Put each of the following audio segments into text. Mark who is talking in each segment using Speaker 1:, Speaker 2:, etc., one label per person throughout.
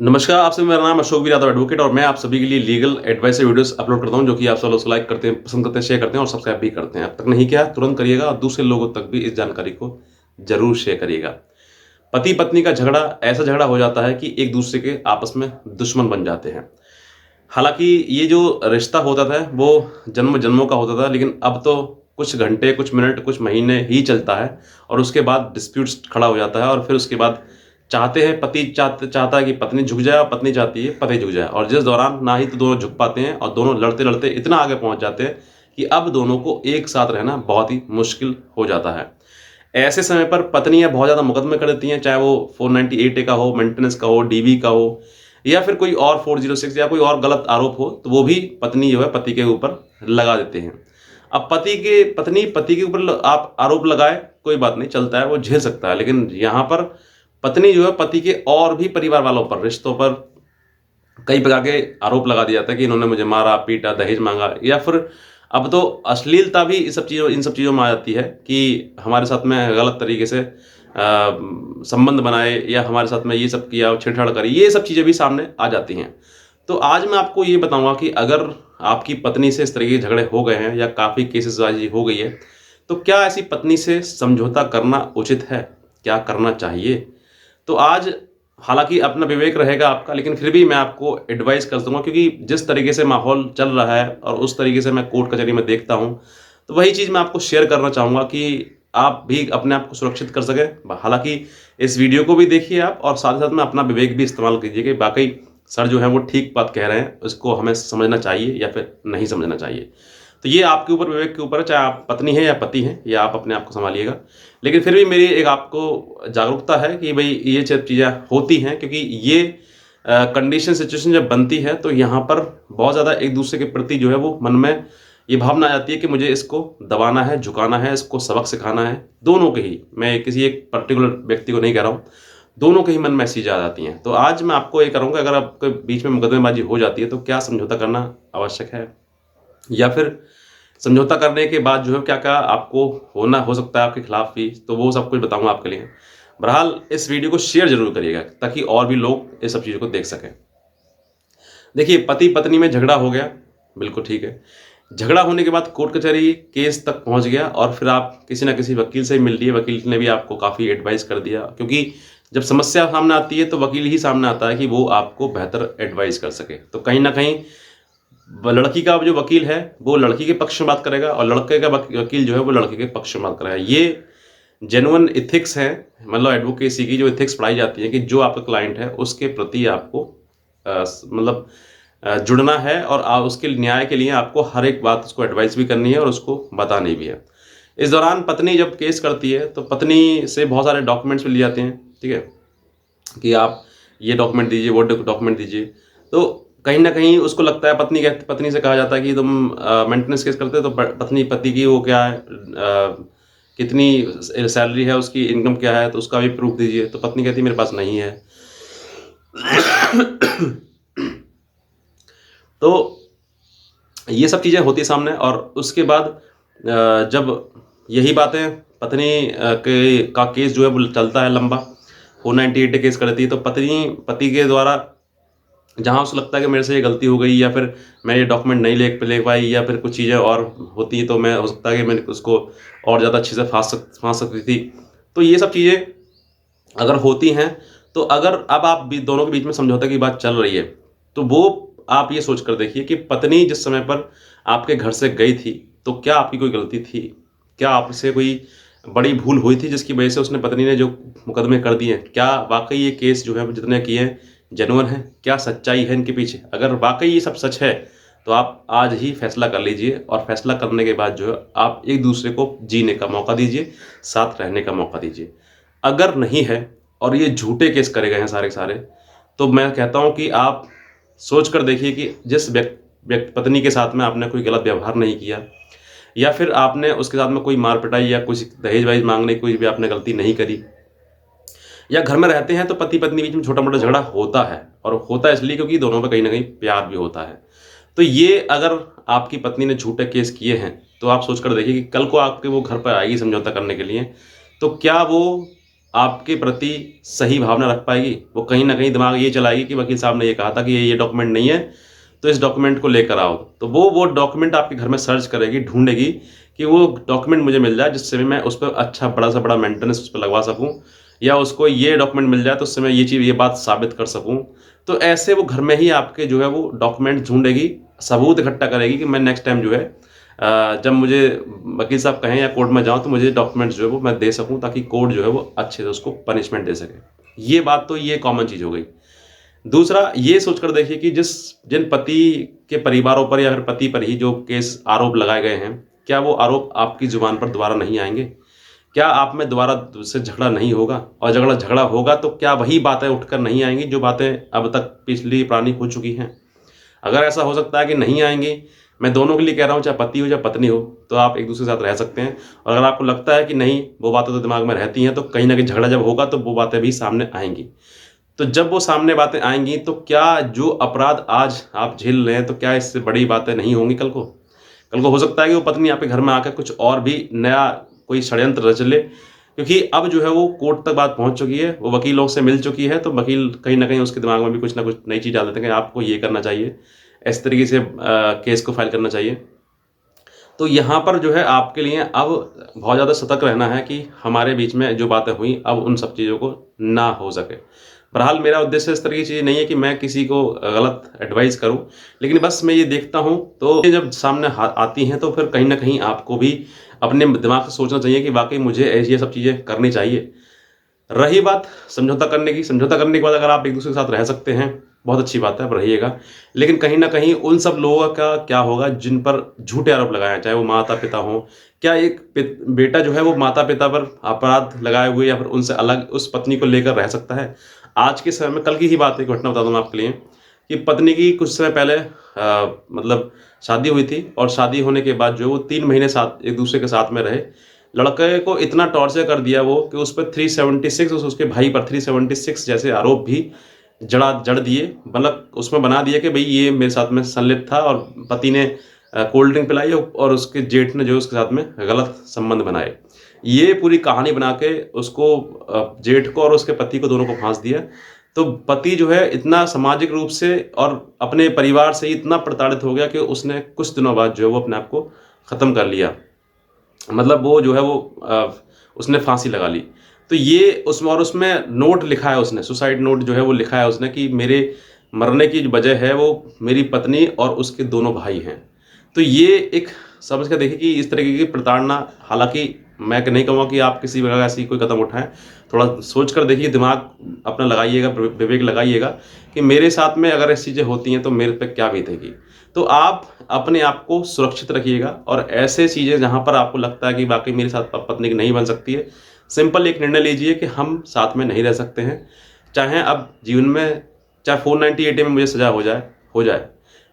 Speaker 1: नमस्कार, आपसे मेरा नाम अशोक वीर यादव एडवोकेट और मैं आप सभी के लिए लीगल एडवाइस से वीडियोस अपलोड करता हूं जो कि आप सब लोग लाइक करते हैं, पसंद करते हैं, शेयर करते हैं और सब्सक्राइब भी करते हैं। अब तक नहीं किया तुरंत करिएगा और दूसरे लोगों तक भी इस जानकारी को जरूर शेयर करिएगा। पति पत्नी का झगड़ा ऐसा झगड़ा हो जाता है कि एक दूसरे के आपस में दुश्मन बन जाते हैं। हालांकि ये जो रिश्ता होता था वो जन्म जन्मों का होता था, लेकिन अब तो कुछ घंटे, कुछ मिनट, कुछ महीने ही चलता है और उसके बाद डिस्प्यूट्स खड़ा हो जाता है और फिर उसके बाद चाहते हैं पति चाहता है कि पत्नी झुक जाए और पत्नी चाहती है पति झुक जाए, और जिस दौरान ना ही तो दोनों झुक पाते हैं और दोनों लड़ते लड़ते इतना आगे पहुंच जाते हैं कि अब दोनों को एक साथ रहना बहुत ही मुश्किल हो जाता है। ऐसे समय पर पत्नियां बहुत ज़्यादा मुकदमे कर देती हैं, चाहे वो 498A का हो, मेंटेनेंस का हो, डीवी का हो या फिर कोई और 406 या कोई और गलत आरोप हो, तो वो भी पत्नी जो है पति के ऊपर लगा देते हैं। अब पत्नी पति के ऊपर आप आरोप लगाए कोई बात नहीं, चलता है, वो झेल सकता है, लेकिन यहाँ पर पत्नी जो है पति के और भी परिवार वालों पर, रिश्तों पर कई प्रकार के आरोप लगा दिया जाता है कि इन्होंने मुझे मारा, पीटा, दहेज मांगा, या फिर अब तो अश्लीलता भी इन सब चीज़ों में आ जाती है कि हमारे साथ में गलत तरीके से संबंध बनाए या हमारे साथ में ये सब किया, छेड़छाड़ करी, ये सब चीज़ें भी सामने आ जाती हैं। तो आज मैं आपको ये बताऊंगा कि अगर आपकी पत्नी से इस तरह के झगड़े हो गए हैं या काफ़ी केसेसबाजी हो गई है, तो क्या ऐसी पत्नी से समझौता करना उचित है, क्या करना चाहिए। तो आज हालांकि अपना विवेक रहेगा आपका, लेकिन फिर भी मैं आपको एडवाइस कर दूंगा, क्योंकि जिस तरीके से माहौल चल रहा है और उस तरीके से मैं कोर्ट कचहरी में देखता हूं, तो वही चीज़ मैं आपको शेयर करना चाहूँगा कि आप भी अपने आप को सुरक्षित कर सकें। हालांकि इस वीडियो को भी देखिए आप, और साथ ही साथ में अपना विवेक भी इस्तेमाल कीजिए कि वाकई सर जो है वो ठीक बात कह रहे हैं, उसको हमें समझना चाहिए या फिर नहीं समझना चाहिए। तो ये आपके ऊपर, विवेक के ऊपर है, चाहे आप पत्नी हैं या पति हैं, या आप अपने आप को संभालिएगा। लेकिन फिर भी मेरी एक आपको जागरूकता है कि भाई ये सब चीज़ें होती हैं, क्योंकि ये कंडीशन, सिचुएशन जब बनती है तो यहाँ पर बहुत ज़्यादा एक दूसरे के प्रति जो है वो मन में ये भावना आ जाती है कि मुझे इसको दबाना है, झुकाना है, इसको सबक सिखाना है। दोनों के ही, मैं किसी एक पर्टिकुलर व्यक्ति को नहीं कह रहा हूँ, दोनों के ही मन में ऐसी चीज़ें आ जाती हैं। तो आज मैं आपको ये करूँगा, अगर आपके बीच में मुकदमेबाजी हो जाती है तो क्या समझौता करना आवश्यक है, या फिर समझौता करने के बाद जो है क्या-क्या आपको हो सकता है आपके खिलाफ भी, तो वो सब कुछ बताऊँगा आपके लिए। बहरहाल इस वीडियो को शेयर ज़रूर करिएगा ताकि और भी लोग इस सब चीज़ों को देख सकें। देखिए, पति-पत्नी में झगड़ा हो गया, बिल्कुल ठीक है। झगड़ा होने के बाद कोर्ट कचहरी केस तक पहुँच गया और फिर आप किसी न किसी वकील से मिल लिए, वकील ने भी आपको काफ़ी एडवाइस कर दिया, क्योंकि जब समस्या सामने आती है तो वकील ही सामने आता है कि वो आपको बेहतर एडवाइस कर सके। तो कहीं न कहीं लड़की का जो वकील है वो लड़की के पक्ष में बात करेगा और लड़के का वकील जो है वो लड़के के पक्ष में बात करेगा। ये जेन्युइन एथिक्स है, मतलब एडवोकेसी की जो एथिक्स पढ़ाई जाती है कि जो आपका क्लाइंट है उसके प्रति आपको मतलब जुड़ना है और उसके न्याय के लिए आपको हर एक बात उसको एडवाइस भी करनी है और उसको बतानी भी है। इस दौरान पत्नी जब केस करती है तो पत्नी से बहुत सारे डॉक्यूमेंट्स भी लिए जाते हैं, ठीक है, कि आप ये डॉक्यूमेंट दीजिए, वो डॉक्यूमेंट दीजिए। तो कहीं न कहीं उसको लगता है, पत्नी से कहा जाता है कि तुम मेंटेनेंस केस करते हो तो पत्नी पति की वो क्या है, कितनी सैलरी है उसकी, इनकम क्या है, तो उसका भी प्रूफ दीजिए। तो पत्नी कहती है मेरे पास नहीं है। तो ये सब चीज़ें होती सामने, और उसके बाद जब यही बातें पत्नी का केस जो है वो चलता है लंबा, 498 केस करती है, तो पत्नी पति के द्वारा जहाँ उसको लगता है कि मेरे से ये गलती हो गई, या फिर मैं ये डॉक्यूमेंट नहीं ले पाई, या फिर कुछ चीज़ें और होती तो मैं, हो सकता है कि मैंने उसको और ज़्यादा अच्छे से फाँस सकती थी। तो ये सब चीज़ें अगर होती हैं, तो अगर अब आप दोनों के बीच में समझौते की बात चल रही है, तो वो आप ये सोच कर देखिए कि पत्नी जिस समय पर आपके घर से गई थी, तो क्या आपकी कोई गलती थी? क्या आपसे कोई बड़ी भूल हुई थी जिसकी वजह से उसने, पत्नी ने जो मुकदमे कर दिए हैं? क्या वाक़ई ये केस जो है जितने किए हैं जेन्युइन है? क्या सच्चाई है इनके पीछे? अगर वाक़ई ये सब सच है, तो आप आज ही फैसला कर लीजिए, और फैसला करने के बाद जो है आप एक-दूसरे को जीने का मौका दीजिए, साथ रहने का मौका दीजिए। अगर नहीं है और ये झूठे केस करे गए हैं सारे के सारे, तो मैं कहता हूँ कि आप सोच कर देखिए कि जिस पत्नी के साथ में आपने कोई गलत व्यवहार नहीं किया, या फिर आपने उसके साथ में कोई मार-पिटाई या कुछ दहेज-वहेज माँगने की कोई भी आपने गलती नहीं करी, या घर में रहते हैं तो पति-पत्नी बीच में छोटा-मोटा झगड़ा होता है, और होता है इसलिए क्योंकि दोनों में कहीं न कहीं प्यार भी होता है। तो ये अगर आपकी पत्नी ने झूठे केस किए हैं, तो आप सोच कर देखिए कि कल को आपके वो घर पर आएगी समझौता करने के लिए, तो क्या वो आपके प्रति सही भावना रख पाएगी। वो कहीं न कहीं दिमाग ये चलाएगी कि वकील साहब ने ये कहा था कि ये डॉक्यूमेंट नहीं है, तो इस डॉक्यूमेंट को लेकर आओ। तो वो डॉक्यूमेंट आपके घर में सर्च करेगी, ढूँढेगी कि वो डॉक्यूमेंट मुझे मिल जाए जिससे मैं उस पर अच्छा बड़ा से बड़ा मेंटेनेंस उस पे लगवा सकूँ, या उसको ये डॉक्यूमेंट मिल जाए तो उससे मैं ये बात साबित कर सकूँ। तो ऐसे वो घर में ही आपके जो है वो डॉक्यूमेंट ढूँढेगी, सबूत इकट्ठा करेगी कि मैं नेक्स्ट टाइम जो है जब मुझे वकील साहब कहें या कोर्ट में जाऊँ तो मुझे डॉक्यूमेंट्स जो है वो मैं दे सकूँ, ताकि कोर्ट जो है वो अच्छे से उसको पनिशमेंट दे सके। ये बात तो ये कॉमन चीज़ हो गई। दूसरा ये सोचकर देखिए कि जिन पति के परिवारों पर या फिर पति पर ही जो केस आरोप लगाए गए हैं, क्या वो आरोप आपकी ज़ुबान पर दोबारा नहीं आएँगे? क्या आप में दोबारा उससे झगड़ा नहीं होगा? और झगड़ा होगा तो क्या वही बातें उठकर नहीं आएँगी जो बातें अब तक पिछली पुरानी हो चुकी हैं? अगर ऐसा हो सकता है कि नहीं आएँगी, मैं दोनों के लिए कह रहा हूँ, चाहे पति हो चाहे पत्नी हो, तो आप एक-दूसरे के साथ रह सकते हैं। और अगर आपको लगता है कि नहीं, वो बातें तो दिमाग में रहती हैं, तो कहीं न कहीं झगड़ा जब होगा तो वो बातें भी सामने आएँगी। तो जब वो सामने बातें आएँगी तो क्या जो अपराध आज आप झेल रहे हैं, तो क्या इससे बड़ी बातें नहीं होंगी कल को? कल को हो सकता है कि वो पत्नी आपके घर में आकर कुछ और भी नया कोई षड्यंत्र रच ले, क्योंकि अब जो है वो कोर्ट तक बात पहुँच चुकी है, वो वकीलों से मिल चुकी है, तो वकील कहीं न कहीं उसके दिमाग में भी कुछ न कुछ नई चीज़ डाल देते हैं कि आपको ये करना चाहिए, इस तरीके से केस को फाइल करना चाहिए। तो यहाँ पर जो है आपके लिए अब बहुत ज़्यादा सतर्क रहना है कि हमारे बीच में जो बातें हुई, अब उन सब चीज़ों को ना हो सके। बहरहाल मेरा उद्देश्य इस तरह की चीज़ नहीं है कि मैं किसी को गलत एडवाइस करूँ, लेकिन बस मैं ये देखता हूँ, तो ये जब सामने आती हैं तो फिर कहीं न कहीं आपको भी अपने दिमाग से सोचना चाहिए कि वाक़ई मुझे ये सब चीज़ें करनी चाहिए। रही बात समझौता करने की, समझौता करने के बाद अगर आप एक-दूसरे के साथ रह सकते हैं, बहुत अच्छी बात है, आप रहिएगा। लेकिन कहीं न कहीं उन सब लोगों का क्या होगा जिन पर झूठे आरोप लगाए हैं, चाहे वो माता-पिता हों। क्या एक बेटा जो है वो माता-पिता पर अपराध लगाए हुए या फिर उनसे अलग उस पत्नी को लेकर रह सकता है? आज के समय में, कल की ही बात है, एक घटना बता दूँ मैं आपके लिए, कि पत्नी की कुछ समय पहले मतलब शादी हुई थी, और शादी होने के बाद जो है वो 3 महीने साथ एक-दूसरे के साथ में रहे। लड़के को इतना टॉर्चर कर दिया वो कि उस पर 376 उसके भाई पर 376 जैसे आरोप भी जड़ दिए। मतलब उसमें बना दिया कि भई ये मेरे साथ में संलिप्त था, और पति ने कोल्ड ड्रिंक पिलाई और उसके जेठ ने जो है उसके साथ में गलत संबंध बनाए। ये पूरी कहानी बना के उसको जेठ को और उसके पति को, दोनों को फाँस दिया। तो पति जो है इतना सामाजिक रूप से और अपने परिवार से ही इतना प्रताड़ित हो गया कि उसने कुछ दिनों बाद जो है वो अपने आप को ख़त्म कर लिया। मतलब वो जो है वो उसने फांसी लगा ली। तो ये उसमें नोट लिखा है, उसने सुसाइड नोट जो है वो लिखा है उसने कि मेरे मरने की जो वजह है वो मेरी पत्नी और उसके दोनों भाई हैं। तो ये एक समझ के देखिए कि इस तरीके की प्रताड़ना, हालाँकि मैं नहीं कहूँगा कि आप किसी प्रकार ऐसी कोई कदम उठाएँ। थोड़ा सोच कर देखिए, दिमाग अपना लगाइएगा, विवेक लगाइएगा कि मेरे साथ में अगर ऐसी चीज़ें होती हैं तो मेरे पे क्या बीतेगी। तो आप अपने आप को सुरक्षित रखिएगा, और ऐसे चीज़ें जहाँ पर आपको लगता है कि वाक़ई मेरे साथ पत्नी की नहीं बन सकती है, सिंपल एक निर्णय लीजिए कि हम साथ में नहीं रह सकते हैं। चाहे अब जीवन में चाहे 498 में मुझे सज़ा हो जाए।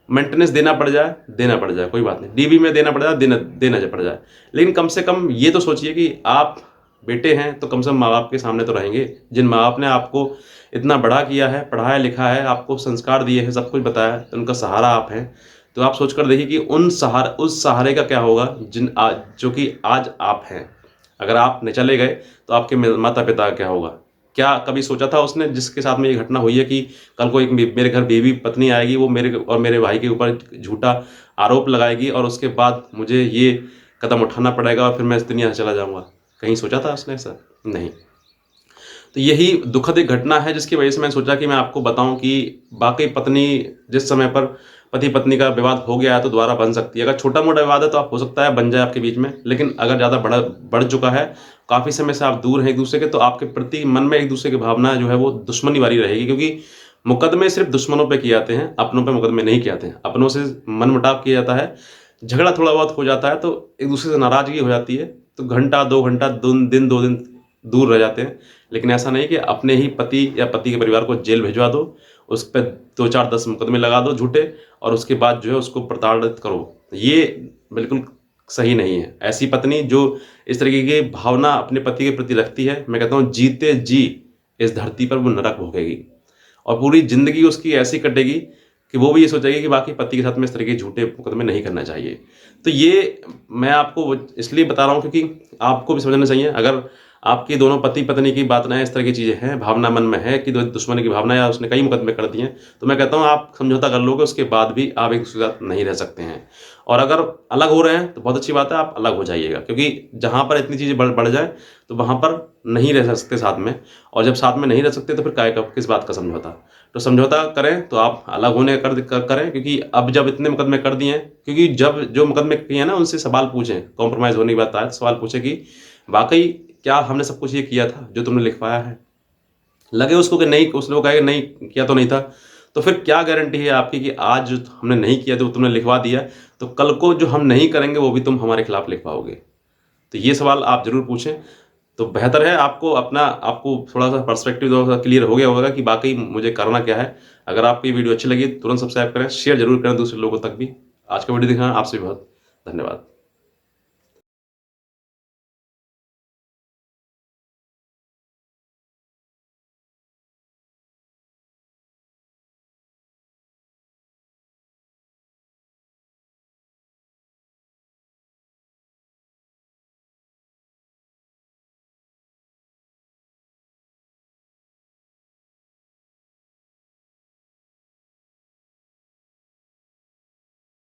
Speaker 1: मेंटेनेंस देना पड़ जाए, कोई बात नहीं। डीबी में देना पड़ जाए, देना पड़ जाए। लेकिन कम से कम ये तो सोचिए कि आप बेटे हैं, तो कम से कम माँ-बाप के सामने तो रहेंगे। जिन माँ-बाप ने आपको इतना बड़ा किया है, पढ़ाया-लिखा है, आपको संस्कार दिए हैं, सब कुछ बताया है, तो उनका सहारा आप हैं। तो आप सोच कर देखिए कि उस सहारे का क्या होगा जो कि आज आप हैं। अगर आप न चले गए तो आपके माता-पिता का क्या होगा? क्या कभी सोचा था उसने, जिसके साथ में ये घटना हुई है, कि कल को एक मेरे घर बेबी पत्नी आएगी, वो मेरे और मेरे भाई के ऊपर झूठा आरोप लगाएगी और उसके बाद मुझे ये कदम उठाना पड़ेगा और फिर मैं इस दुनिया से चला जाऊँगा। कहीं सोचा था उसने ऐसा? नहीं। तो यही दुखद एक घटना है जिसकी वजह से मैंने सोचा कि मैं आपको बताऊं कि वाकई पत्नी जिस समय पर पति पत्नी का विवाद हो गया है तो दोबारा बन सकती है। अगर छोटा मोटा विवाद है तो आप हो सकता है बन जाए आपके बीच में, लेकिन अगर ज़्यादा बढ़ चुका है, काफ़ी समय से आप दूर हैं एक दूसरे के, तो आपके प्रति मन में एक दूसरे की भावना जो है वो दुश्मनी वाली रहेगी, क्योंकि मुकदमे सिर्फ दुश्मनों पे किए जाते हैं, अपनों पे मुकदमे नहीं किए जाते हैं। अपनों से मनमुटाव किया जाता है, झगड़ा थोड़ा बहुत हो जाता है, तो एक दूसरे से नाराज़गी हो जाती है, तो घंटा 2 घंटा, 2 दिन दूर रह जाते हैं। लेकिन ऐसा नहीं कि अपने ही पति या पति के परिवार को जेल भिजवा दो, उस पे 2, 4, 10 मुकदमे लगा दो झूठे, और उसके बाद जो है उसको प्रताड़ित करो। ये बिल्कुल सही नहीं है। ऐसी पत्नी जो इस तरीके की भावना अपने पति के प्रति रखती है, मैं कहता हूँ जीते जी इस धरती पर वो नरक भोगेगी, और पूरी ज़िंदगी उसकी ऐसी कटेगी कि वो भी ये सोचेगी कि बाकी पति के साथ में इस तरह के झूठे मुकदमे नहीं करना चाहिए। तो ये मैं आपको इसलिए बता रहा हूँ क्योंकि आपको भी समझना चाहिए। अगर आपकी दोनों पति पत्नी की बात ना इस तरह की चीज़ें हैं, भावना मन में है कि दुश्मनी की भावना या उसने कई मुकदमे कर दिए हैं, तो मैं कहता हूँ आप समझौता कर लोगे, उसके बाद भी आप एक-दूसरे के साथ नहीं रह सकते हैं। और अगर अलग हो रहे हैं तो बहुत अच्छी बात है, आप अलग हो जाइएगा, क्योंकि जहाँ पर इतनी चीज़ें बढ़ जाएँ तो वहाँ पर नहीं रह सकते साथ में, और जब साथ में नहीं रह सकते तो फिर काहे का किस बात का समझौता। तो समझौता करें तो आप अलग होने करें, क्योंकि अब जब इतने मुकदमे कर दिए हैं, क्योंकि जब जो मुकदमे किए हैं ना उनसे सवाल पूछें, कॉम्प्रोमाइज़ होने की बात आए तो सवाल पूछें कि वाक़ई क्या हमने सब कुछ ये किया था जो तुमने लिखवाया है? लगे उसको कि नहीं, उसने वो कहे नहीं किया तो नहीं था, तो फिर क्या गारंटी है आपकी कि आज जो हमने नहीं किया, जो तुमने लिखवा दिया, तो कल को जो हम नहीं करेंगे वो भी तुम हमारे खिलाफ लिखवाओगे? तो ये सवाल आप ज़रूर पूछें, तो बेहतर है आपको थोड़ा-सा पर्सपेक्टिव थोड़ा-सा क्लियर हो गया होगा कि वाक़ई मुझे करना क्या है। अगर आपको ये वीडियो अच्छी लगी तुरंत सब्सक्राइब करें, शेयर ज़रूर करें दूसरे लोगों तक भी। आज का वीडियो दिखाना आपसे भी बहुत धन्यवाद।